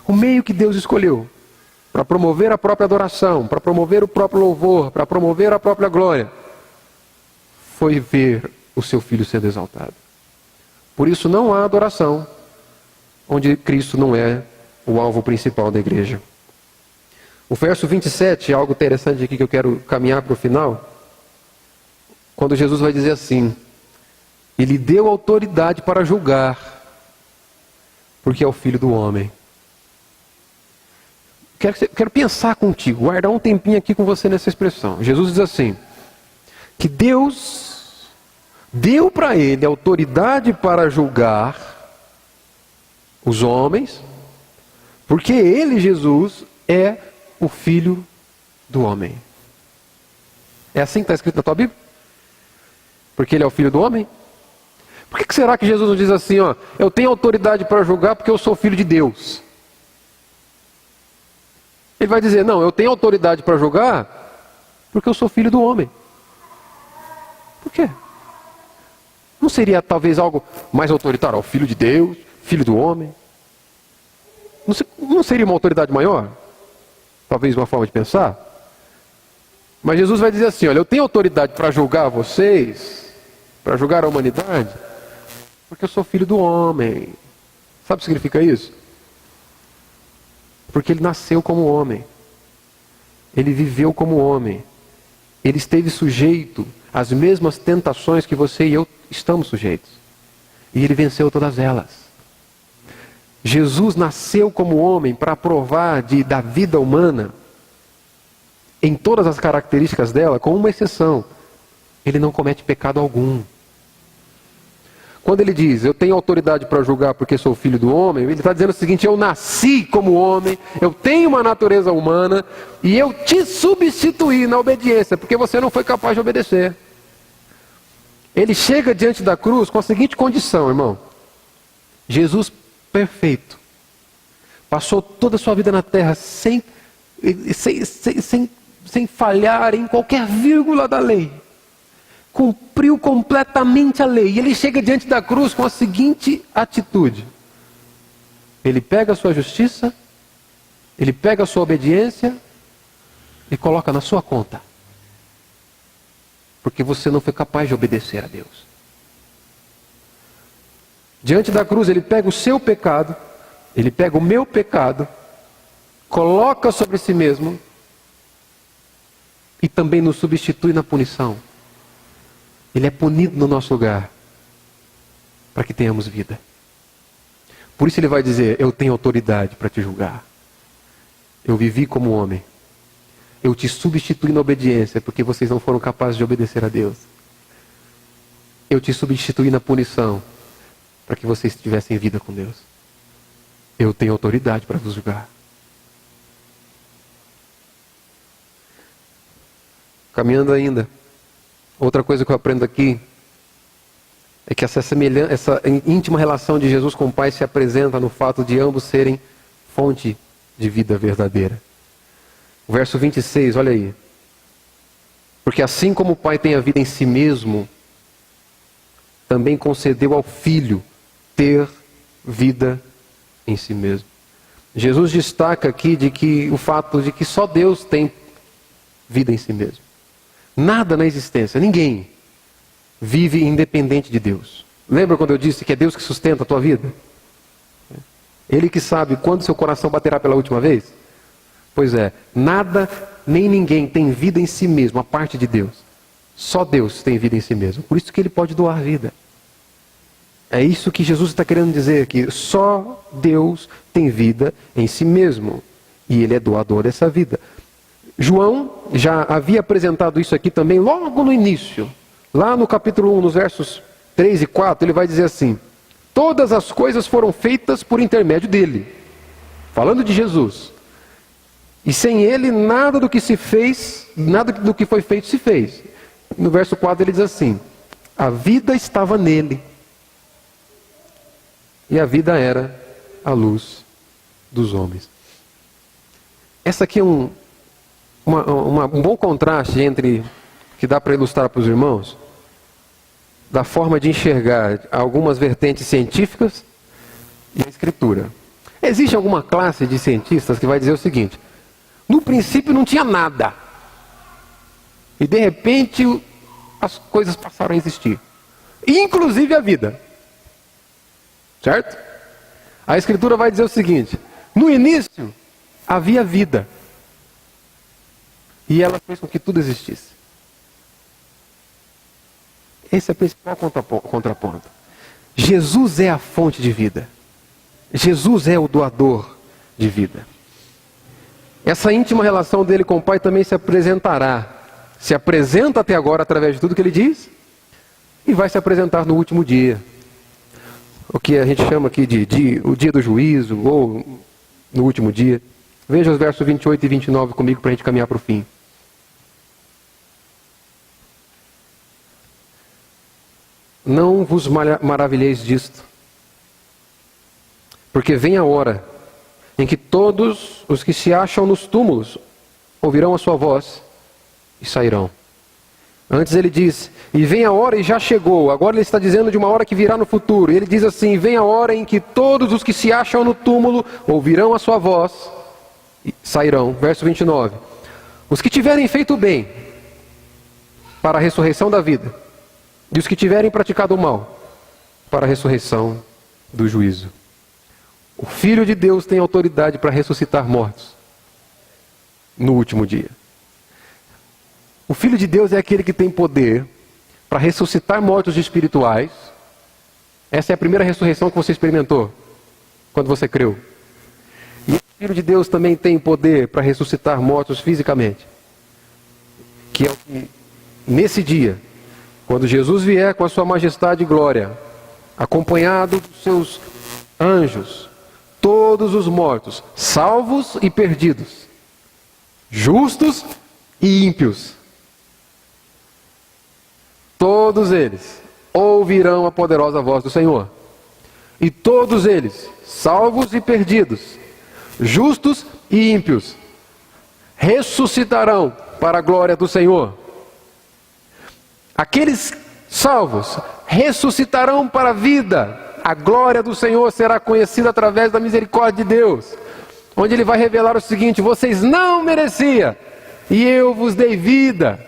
O meio que Deus escolheu para promover a própria adoração, para promover o próprio louvor, para promover a própria glória, foi ver o seu Filho sendo exaltado. Por isso não há adoração onde Cristo não é o alvo principal da igreja. O verso 27 é algo interessante aqui que eu quero caminhar para o final, quando Jesus vai dizer assim: Ele deu autoridade para julgar, porque é o Filho do homem. Quero pensar contigo, guardar um tempinho aqui com você nessa expressão. Jesus diz assim, que Deus deu para ele autoridade para julgar os homens, porque ele, Jesus, é o Filho do homem. É assim que está escrito na tua Bíblia? Porque ele é o Filho do homem? Por que será que Jesus não diz assim, ó, eu tenho autoridade para julgar porque eu sou filho de Deus? Ele vai dizer, não, eu tenho autoridade para julgar porque eu sou filho do homem. Por quê? Não seria talvez algo mais autoritário? O filho de Deus, filho do homem. Não seria uma autoridade maior? Talvez uma forma de pensar? Mas Jesus vai dizer assim, olha, eu tenho autoridade para julgar vocês, para julgar a humanidade, porque eu sou filho do homem. Sabe o que significa isso? Porque ele nasceu como homem, ele viveu como homem, ele esteve sujeito às mesmas tentações que você e eu estamos sujeitos, e ele venceu todas elas. Jesus nasceu como homem para provar da vida humana, em todas as características dela, com uma exceção: ele não comete pecado algum. Quando ele diz, eu tenho autoridade para julgar porque sou filho do homem, ele está dizendo o seguinte, eu nasci como homem, eu tenho uma natureza humana, e eu te substituí na obediência, porque você não foi capaz de obedecer. Ele chega diante da cruz com a seguinte condição, irmão. Jesus perfeito, passou toda a sua vida na terra sem falhar em qualquer vírgula da lei. Cumpriu completamente a lei. E ele chega diante da cruz com a seguinte atitude. Ele pega a sua justiça, ele pega a sua obediência e coloca na sua conta. Porque você não foi capaz de obedecer a Deus. Diante da cruz ele pega o seu pecado, ele pega o meu pecado, coloca sobre si mesmo e também nos substitui na punição. Ele é punido no nosso lugar, para que tenhamos vida. Por isso ele vai dizer, eu tenho autoridade para te julgar. Eu vivi como homem. Eu te substituí na obediência, porque vocês não foram capazes de obedecer a Deus. Eu te substituí na punição, para que vocês tivessem vida com Deus. Eu tenho autoridade para vos julgar. Caminhando ainda, outra coisa que eu aprendo aqui é que essa íntima relação de Jesus com o Pai se apresenta no fato de ambos serem fonte de vida verdadeira. O verso 26, olha aí. Porque assim como o Pai tem a vida em si mesmo, também concedeu ao Filho ter vida em si mesmo. Jesus destaca aqui o fato de que só Deus tem vida em si mesmo. Nada na existência, ninguém vive independente de Deus. Lembra quando eu disse que é Deus que sustenta a tua vida? Ele que sabe quando seu coração baterá pela última vez? Pois é, nada nem ninguém tem vida em si mesmo, a parte de Deus. Só Deus tem vida em si mesmo. Por isso que Ele pode doar vida. É isso que Jesus está querendo dizer aqui. Só Deus tem vida em si mesmo. E Ele é doador dessa vida. João já havia apresentado isso aqui também logo no início. Lá no capítulo 1, nos versos 3 e 4, ele vai dizer assim: todas as coisas foram feitas por intermédio dele. Falando de Jesus. E sem ele, nada do que se fez, nada do que foi feito se fez. No verso 4 ele diz assim: a vida estava nele. E a vida era a luz dos homens. Essa aqui é um bom contraste entre, que dá para ilustrar para os irmãos, da forma de enxergar algumas vertentes científicas e a Escritura. Existe alguma classe de cientistas que vai dizer o seguinte: no princípio não tinha nada. E de repente as coisas passaram a existir. Inclusive a vida. Certo? A Escritura vai dizer o seguinte: no início havia vida. E ela fez com que tudo existisse. Esse é o principal contraponto. Jesus é a fonte de vida. Jesus é o doador de vida. Essa íntima relação dele com o Pai também se apresentará. Se apresenta até agora através de tudo que ele diz. E vai se apresentar no último dia. O que a gente chama aqui de o dia do juízo, ou no último dia. Veja os versos 28 e 29 comigo para a gente caminhar para o fim. Não vos maravilheis disto, porque vem a hora em que todos os que se acham nos túmulos ouvirão a sua voz e sairão. Antes ele diz, e vem a hora e já chegou. Agora ele está dizendo de uma hora que virá no futuro. Ele diz assim, vem a hora em que todos os que se acham no túmulo ouvirão a sua voz e sairão. Verso 29. Os que tiverem feito o bem para a ressurreição da vida, e os que tiverem praticado o mal para a ressurreição do juízo. O Filho de Deus tem autoridade para ressuscitar mortos no último dia. O Filho de Deus é aquele que tem poder para ressuscitar mortos espirituais. Essa é a primeira ressurreição que você experimentou quando você creu. E o Filho de Deus também tem poder para ressuscitar mortos fisicamente. Que é o que, nesse dia, quando Jesus vier com a sua majestade e glória, acompanhado dos seus anjos, todos os mortos, salvos e perdidos, justos e ímpios, todos eles ouvirão a poderosa voz do Senhor. E todos eles, salvos e perdidos, justos e ímpios, ressuscitarão para a glória do Senhor. Aqueles salvos ressuscitarão para a vida. A glória do Senhor será conhecida através da misericórdia de Deus, onde Ele vai revelar o seguinte: vocês não mereciam, e eu vos dei vida.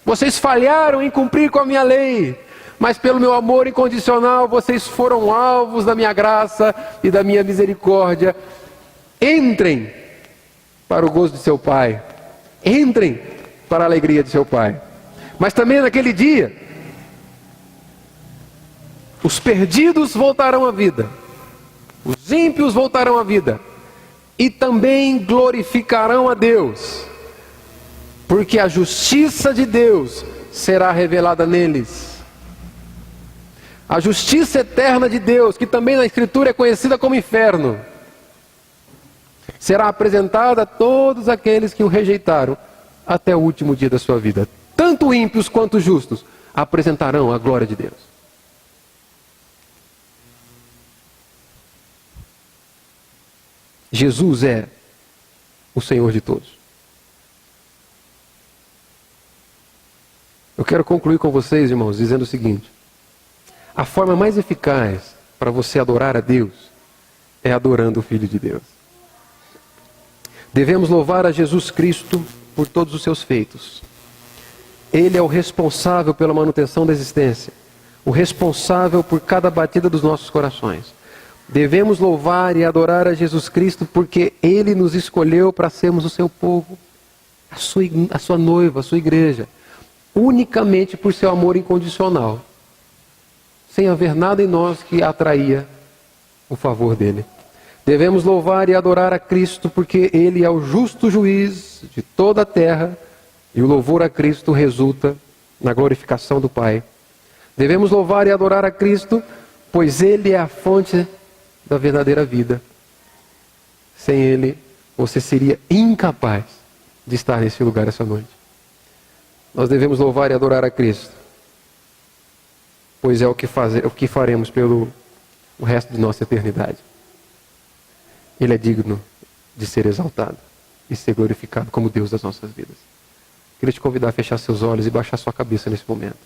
Vocês falharam em cumprir com a minha lei, mas pelo meu amor incondicional, vocês foram alvos da minha graça e da minha misericórdia. Entrem para o gozo de seu Pai. Entrem para a alegria de seu Pai. Mas também naquele dia, os perdidos voltarão à vida, os ímpios voltarão à vida, e também glorificarão a Deus. porque a justiça de Deus será revelada neles. A justiça eterna de Deus, que também na Escritura é conhecida como inferno, será apresentada a todos aqueles que o rejeitaram até o último dia da sua vida. Tanto ímpios quanto justos apresentarão a glória de Deus. Jesus é o Senhor de todos. Eu quero concluir com vocês, irmãos, dizendo o seguinte: a forma mais eficaz para você adorar a Deus é adorando o Filho de Deus. Devemos louvar a Jesus Cristo por todos os seus feitos. Ele é o responsável pela manutenção da existência, o responsável por cada batida dos nossos corações. Devemos louvar e adorar a Jesus Cristo porque Ele nos escolheu para sermos o seu povo, a sua noiva, a sua igreja, unicamente por seu amor incondicional, sem haver nada em nós que atraía o favor dele. Devemos louvar e adorar a Cristo porque Ele é o justo juiz de toda a terra e o louvor a Cristo resulta na glorificação do Pai. Devemos louvar e adorar a Cristo pois Ele é a fonte da verdadeira vida. Sem Ele, você seria incapaz de estar nesse lugar essa noite. Nós devemos louvar e adorar a Cristo, pois é o que faremos pelo o resto de nossa eternidade. Ele é digno de ser exaltado e ser glorificado como Deus das nossas vidas. Queria te convidar a fechar seus olhos e baixar sua cabeça nesse momento.